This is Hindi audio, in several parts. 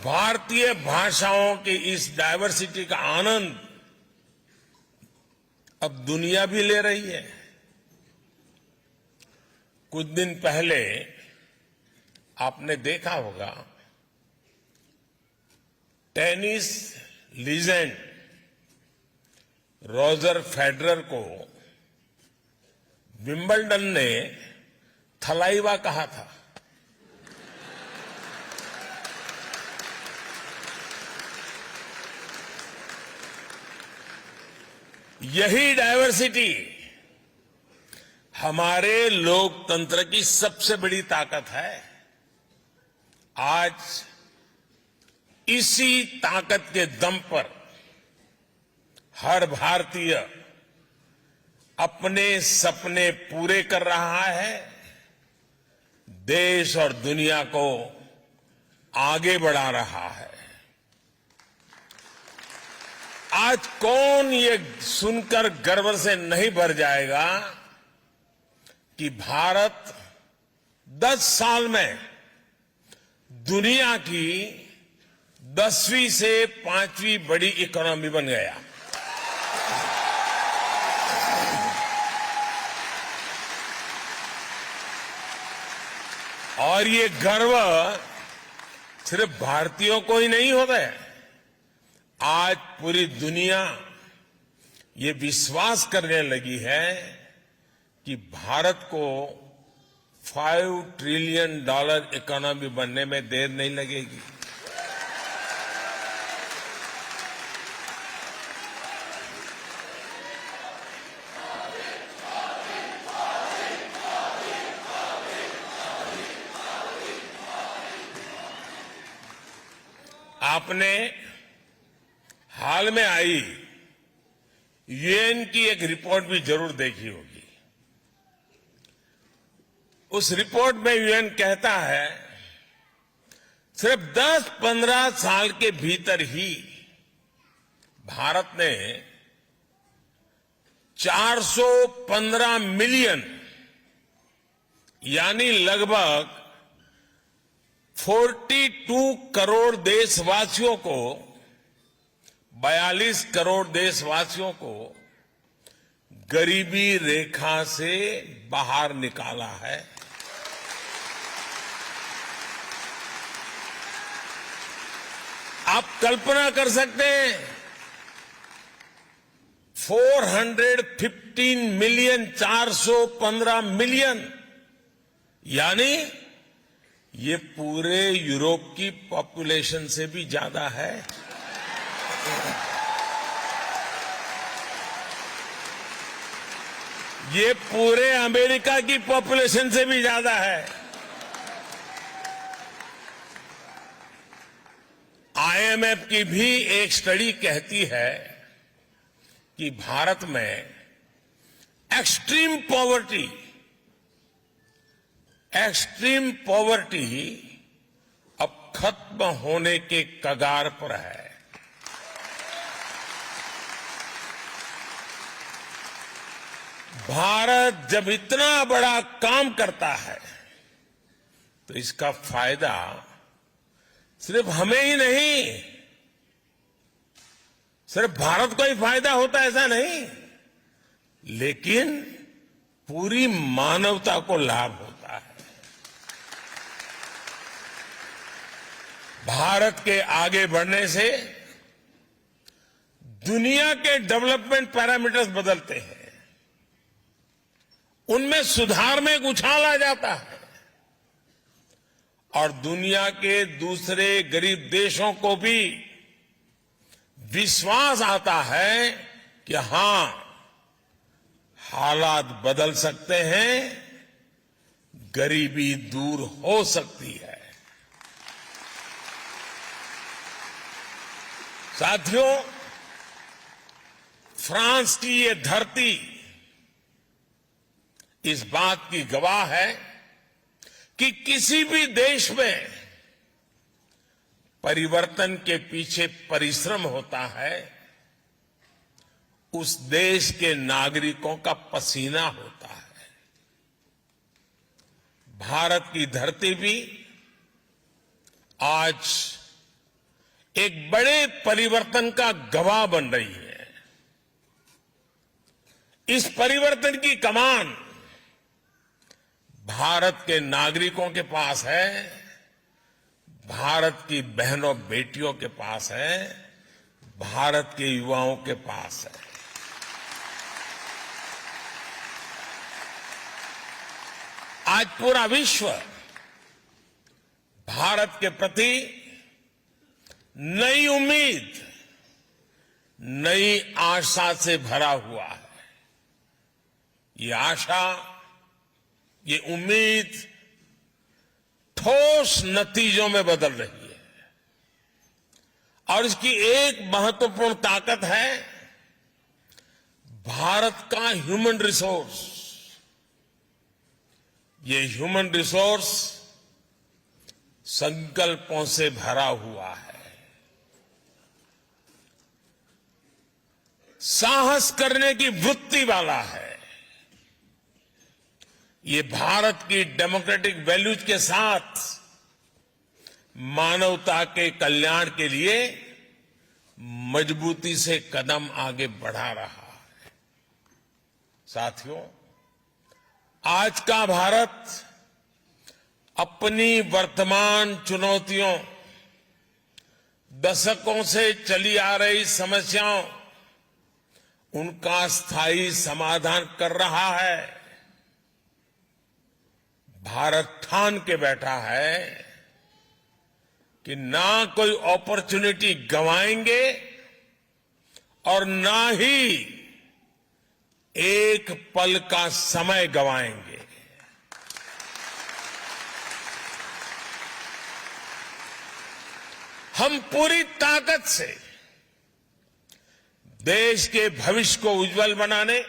भारतीय भाषाओं की इस डायवर्सिटी का आनंद अब दुनिया भी ले रही है। कुछ दिन पहले आपने देखा होगा, टेनिस लीजेंड रॉजर फेडरर को विंबलडन ने थलाइवा कहा था। यही डायवर्सिटी हमारे लोकतंत्र की सबसे बड़ी ताकत है। आज इसी ताकत के दम पर हर भारतीय अपने सपने पूरे कर रहा है, देश और दुनिया को आगे बढ़ा रहा है। आज कौन ये सुनकर गर्व से नहीं भर जाएगा कि भारत 10 साल में दुनिया की 10वीं से 5वीं बड़ी इकोनॉमी बन गया। और ये गर्व सिर्फ भारतीयों को ही नहीं होता है। आज पूरी दुनिया ये विश्वास करने लगी है कि भारत को $5 ट्रिलियन इकोनॉमी बनने में देर नहीं लगेगी। आपने हाल में आई यूएन की एक रिपोर्ट भी जरूर देखी होगी। उस रिपोर्ट में यूएन कहता है, सिर्फ 10-15 साल के भीतर ही भारत ने 415 मिलियन यानी लगभग 42 करोड़ देशवासियों को 42 करोड़ देशवासियों को गरीबी रेखा से बाहर निकाला है। आप कल्पना कर सकते हैं, 415 मिलियन, 415 मिलियन यानी ये पूरे यूरोप की पॉपुलेशन से भी ज्यादा है। ये पूरे अमेरिका की पॉपुलेशन से भी ज्यादा है। आईएमएफ की भी एक स्टडी कहती है कि भारत में एक्सट्रीम पॉवर्टी अब खत्म होने के कगार पर है। भारत जब इतना बड़ा काम करता है तो इसका फायदा सिर्फ हमें ही नहीं, सिर्फ भारत को ही फायदा होता है ऐसा नहीं, लेकिन पूरी मानवता को लाभ होता है। भारत के आगे बढ़ने से दुनिया के डेवलपमेंट पैरामीटर्स बदलते हैं, उनमें सुधार में एक उछाल आ जाता है और दुनिया के दूसरे गरीब देशों को भी विश्वास आता है कि हां, हालात बदल सकते हैं, गरीबी दूर हो सकती है। साथियों, फ्रांस की ये धरती इस बात की गवाह है कि किसी भी देश में परिवर्तन के पीछे परिश्रम होता है, उस देश के नागरिकों का पसीना होता है। भारत की धरती भी आज एक बड़े परिवर्तन का गवाह बन रही है। इस परिवर्तन की कमान भारत के नागरिकों के पास है, भारत की बहनों बेटियों के पास है, भारत के युवाओं के पास है। आज पूरा विश्व भारत के प्रति नई उम्मीद, नई आशा से भरा हुआ है। ये आशा, ये उम्मीद ठोस नतीजों में बदल रही है और इसकी एक महत्वपूर्ण ताकत है भारत का ह्यूमन रिसोर्स। ये ह्यूमन रिसोर्स संकल्पों से भरा हुआ है, साहस करने की वृत्ति वाला है। ये भारत की डेमोक्रेटिक वैल्यूज के साथ मानवता के कल्याण के लिए मजबूती से कदम आगे बढ़ा रहा है। साथियों, आज का भारत अपनी वर्तमान चुनौतियों, दशकों से चली आ रही समस्याओं, उनका स्थायी समाधान कर रहा है। भारत ठान के बैठा है कि ना कोई अपॉर्चुनिटी गंवाएंगे और ना ही एक पल का समय गंवाएंगे। हम पूरी ताकत से देश के भविष्य को उज्जवल बनाने,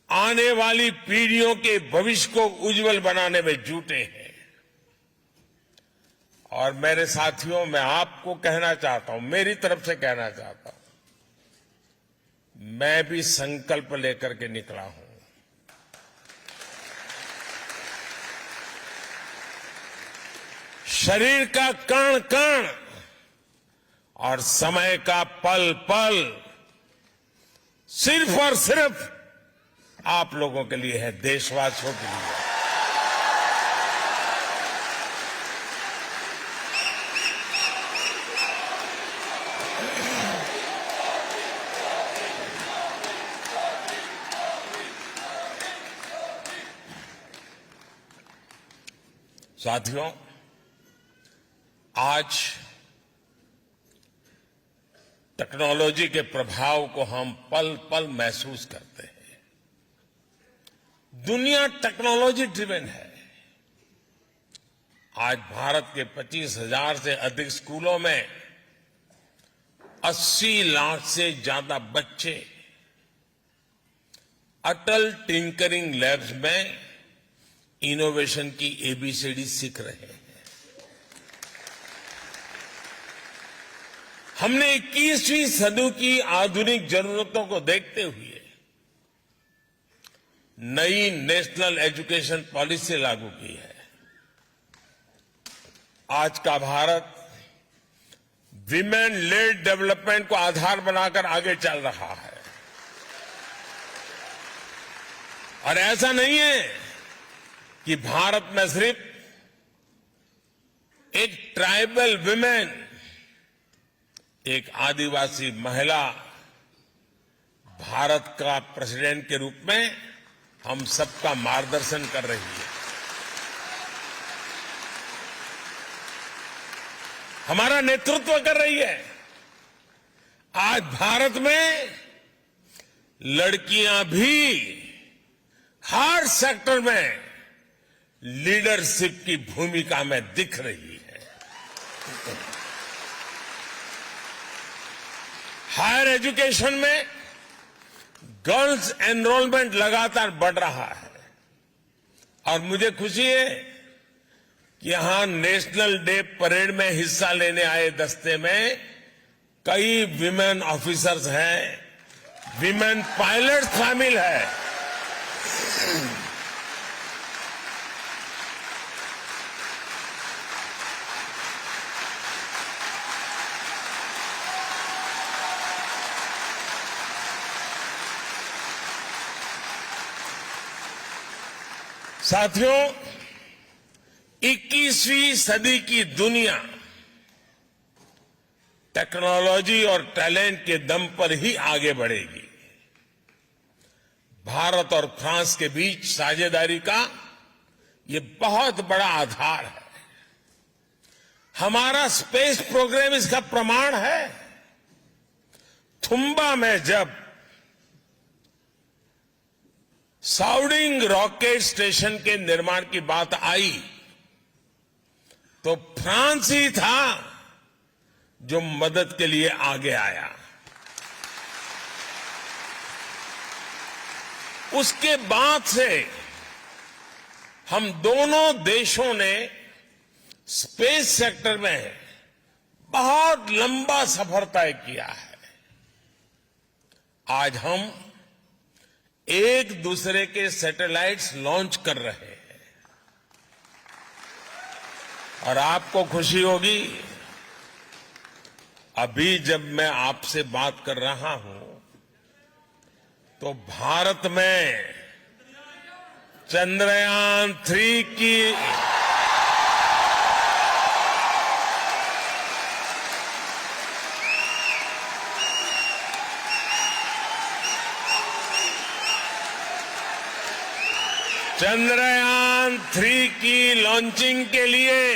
आने वाली पीढ़ियों के भविष्य को उज्जवल बनाने में जुटे हैं। और मेरे साथियों, मैं आपको कहना चाहता हूं, मेरी तरफ से कहना चाहता हूं, मैं भी संकल्प लेकर के निकला हूं। शरीर का कण कण और समय का पल पल सिर्फ और सिर्फ आप लोगों के लिए है, देशवासियों के लिए। साथियों, आज टेक्नोलॉजी के प्रभाव को हम पल पल महसूस करते हैं। दुनिया टेक्नोलॉजी ड्रिवन है। आज भारत के 25,000 से अधिक स्कूलों में 80 लाख से ज्यादा बच्चे अटल टिंकरिंग लैब्स में इनोवेशन की एबीसीडी सीख रहे हैं। हमने 21वीं सदी की आधुनिक जरूरतों को देखते हुए नई नेशनल एजुकेशन पॉलिसी लागू की है। आज का भारत विमेन लेड डेवलपमेंट को आधार बनाकर आगे चल रहा है। और ऐसा नहीं है कि भारत में सिर्फ एक ट्राइबल विमेन, एक आदिवासी महिला भारत का प्रेसिडेंट के रूप में हम सबका मार्गदर्शन कर रही है। हमारा नेतृत्व कर रही है। आज भारत में लड़कियां भी हर सेक्टर में लीडरशिप की भूमिका में दिख रही है। हायर एजुकेशन में गर्ल्स एनरोलमेंट लगातार बढ़ रहा है और मुझे खुशी है कि यहां नेशनल डे परेड में हिस्सा लेने आए दस्ते में कई विमेन ऑफिसर्स हैं, विमेन पायलट शामिल है। साथियों, 21वीं सदी की दुनिया टेक्नोलॉजी और टैलेंट के दम पर ही आगे बढ़ेगी। भारत और फ्रांस के बीच साझेदारी का ये बहुत बड़ा आधार है। हमारा स्पेस प्रोग्राम इसका प्रमाण है। थुम्बा में जब साउडिंग रॉकेट स्टेशन के निर्माण की बात आई तो फ्रांस ही था जो मदद के लिए आगे आया। उसके बाद से हम दोनों देशों ने स्पेस सेक्टर में बहुत लंबा सफर तय किया है। आज हम एक दूसरे के सैटेलाइट्स लॉन्च कर रहे हैं और आपको खुशी होगी, अभी जब मैं आपसे बात कर रहा हूं तो भारत में चंद्रयान 3 की लॉन्चिंग के लिए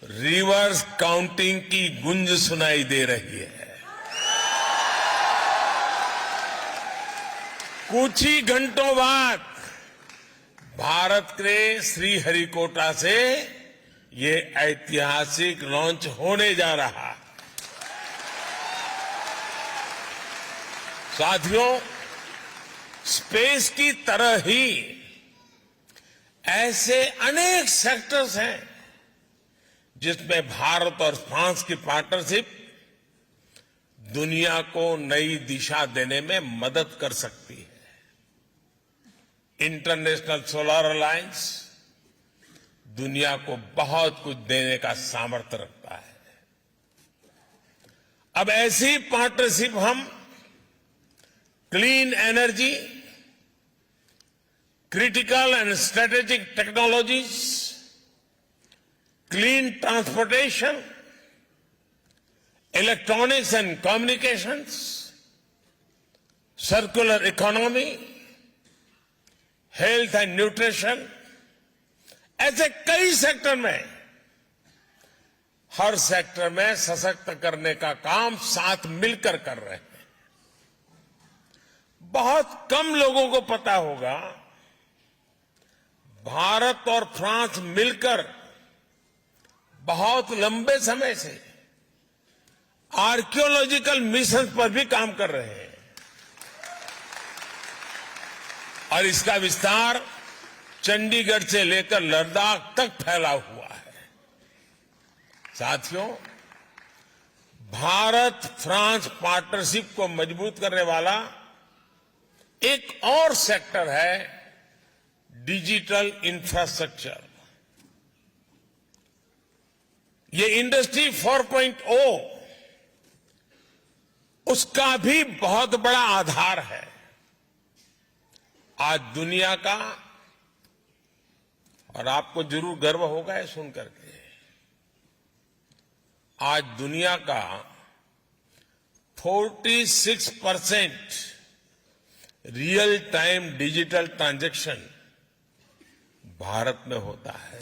रिवर्स काउंटिंग की गूंज सुनाई दे रही है। कुछ ही घंटों बाद भारत के श्रीहरिकोटा से ये ऐतिहासिक लॉन्च होने जा रहा है। साथियों, स्पेस की तरह ही ऐसे अनेक सेक्टर्स हैं जिसमें भारत और फ्रांस की पार्टनरशिप दुनिया को नई दिशा देने में मदद कर सकती है। इंटरनेशनल सोलर अलायंस दुनिया को बहुत कुछ देने का सामर्थ्य रखता है। अब ऐसी पार्टनरशिप हम clean energy, critical and strategic technologies, clean transportation, electronics and communications, circular economy, health and nutrition, ऐसे कई सेक्टर में, हर सेक्टर में सशक्त करने का काम साथ मिलकर कर रहे हैं। बहुत कम लोगों को पता होगा, भारत और फ्रांस मिलकर बहुत लंबे समय से आर्कियोलॉजिकल मिशन पर भी काम कर रहे हैं और इसका विस्तार चंडीगढ़ से लेकर लद्दाख तक फैला हुआ है। साथियों, भारत फ्रांस पार्टनरशिप को मजबूत करने वाला एक और सेक्टर है डिजिटल इंफ्रास्ट्रक्चर। ये इंडस्ट्री 4.0 उसका भी बहुत बड़ा आधार है। आज दुनिया का, और आपको जरूर गर्व होगा ये सुनकर के, आज दुनिया का 46% real time digital transaction Bharat में होता है।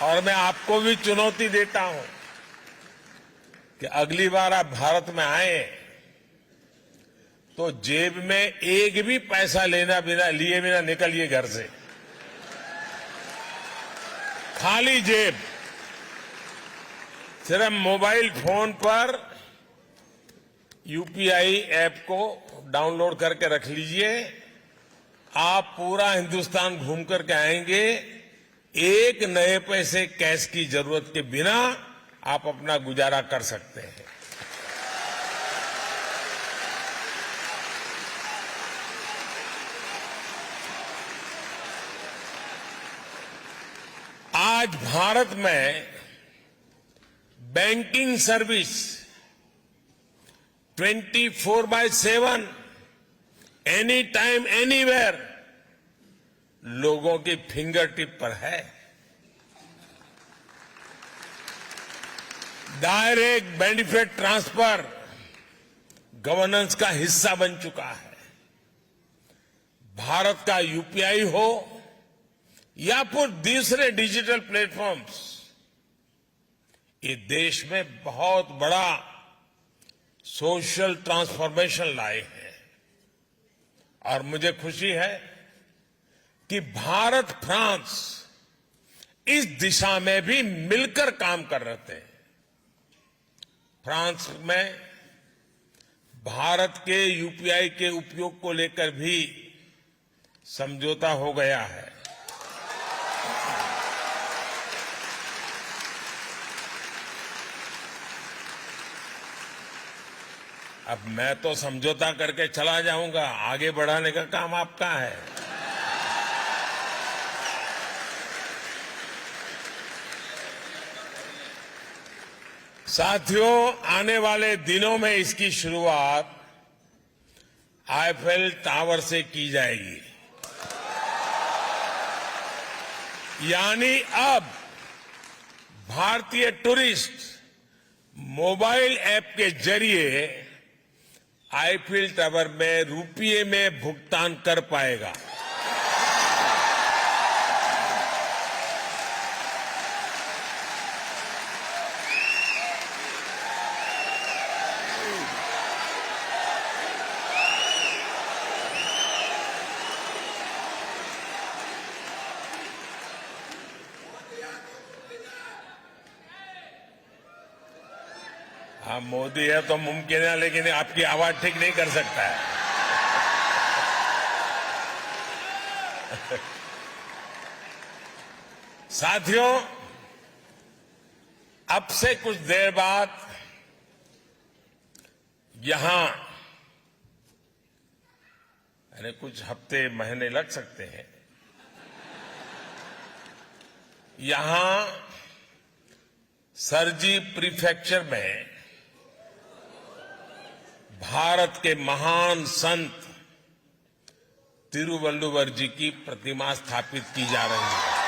और मैं आपको भी चुनौती देता हूं कि अगली बार आप भारत में आए तो जेब में एक भी पैसा लिए बिना निकलिए घर से। खाली जेब, सिर्फ मोबाइल फोन पर यूपीआई ऐप को डाउनलोड करके रख लीजिए। आप पूरा हिंदुस्तान घूम करके आएंगे, एक नए पैसे कैश की जरूरत के बिना आप अपना गुजारा कर सकते हैं। आज भारत में banking service 24/7 any time anywhere लोगों की फिंगर टिप पर है। डायरेक्ट बेनिफिट ट्रांसफर गवर्नेंस का हिस्सा बन चुका है। भारत का यूपीआई हो या फिर दूसरे डिजिटल प्लेटफॉर्म्स, ये देश में बहुत बड़ा सोशल ट्रांसफॉर्मेशन लाए हैं। और मुझे खुशी है कि भारत फ्रांस इस दिशा में भी मिलकर काम कर रहे थे। फ्रांस में भारत के यूपीआई के उपयोग को लेकर भी समझौता हो गया है। अब मैं तो समझौता करके चला जाऊंगा, आगे बढ़ाने का काम आपका है। साथियों, आने वाले दिनों में इसकी शुरुआत आईफेल टावर से की जाएगी। यानी अब भारतीय टूरिस्ट मोबाइल ऐप के जरिए आईफेल टावर में रुपये में भुगतान कर पाएगा। हाँ, मोदी है तो मुमकिन है, लेकिन आपकी आवाज ठीक नहीं कर सकता है। साथियों, अब से कुछ देर बाद यहां, यानी कुछ हफ्ते महीने लग सकते हैं, यहां सरजी प्रीफेक्चर में भारत के महान संत तिरुवल्लुवर जी की प्रतिमा स्थापित की जा रही है।